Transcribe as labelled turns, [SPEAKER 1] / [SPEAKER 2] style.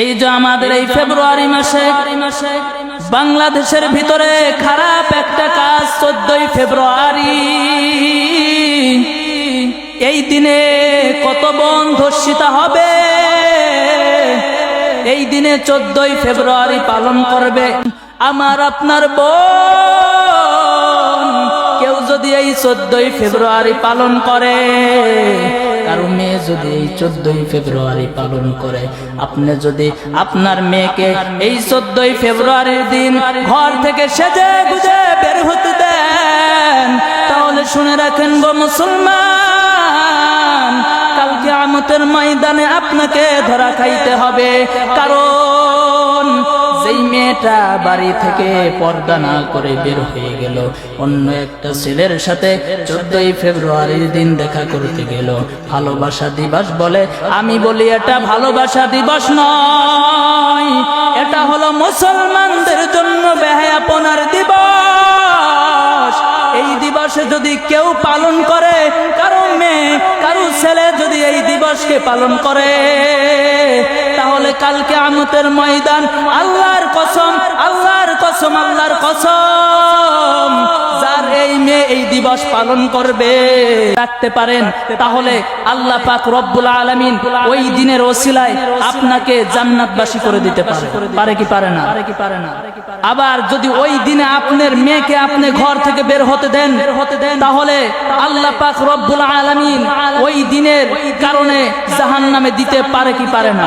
[SPEAKER 1] এই যে আমাদের এই ফেব্রুয়ারি মাসে বাংলাদেশের ভিতরে খারাপ একটা কাজ 14ই ফেব্রুয়ারি। এই দিনে কত বোন ধর্ষিত হবে, এই দিনে 14ই ফেব্রুয়ারি পালন করবে আমার আপনার বোন। কেউ যদি এই 14ই ফেব্রুয়ারি পালন করে, কারো মেয়ে যদি এই 14ই ফেব্রুয়ারি পালন করে, আপনি যদি আপনার মেয়েকে এই 14ই ফেব্রুয়ারির দিন ঘর থেকে সেজে গুজে বের হতে দেন, তাহলে শুনে রাখেন গো মুসলমান, কাল কিয়ামতের ময়দানে আপনাকে ধরা খাইতে হবে। কারণ যেই মেয়েটা বাড়ি থেকে পর্দা না করে বের হয়ে গেল, অন্য একটা ছেলের সাথে 14ই ফেব্রুয়ারির দিন দেখা করতে গেল, ভালোবাসা দিবস বলে। আমি বলি এটা ভালোবাসা দিবস নয়, এটা হলো মুসলমানদের জন্য বেহায়াপনার দিবস। এই দিবসে যদি কেউ পালন করে, কারো মেয়ে কারো ছেলে যদি এই দিবসকে পালন করে, তাহলে কাল কিয়ামতের ময়দান আল্লাহর কসম, আল্লাহর কসম, আল্লাহর কসম, যার এই মেয়ে এই দিবস পালন করবে রাখতে পারেন, তাহলে আল্লাহ পাক রব্বুল আলামিন ওই দিনের ওসিলায় আপনাকে জান্নাতবাসী করে দিতে পারে। পারে কি পারে না? আবার যদি ওই দিনে আপনার মেয়েকে আপনি ঘর থেকে বের হতে দেন, তাহলে আল্লাহ পাক রব্বুল আলামিন ওই দিনের কারণে জাহান্নামে দিতে পারে কি পারে না?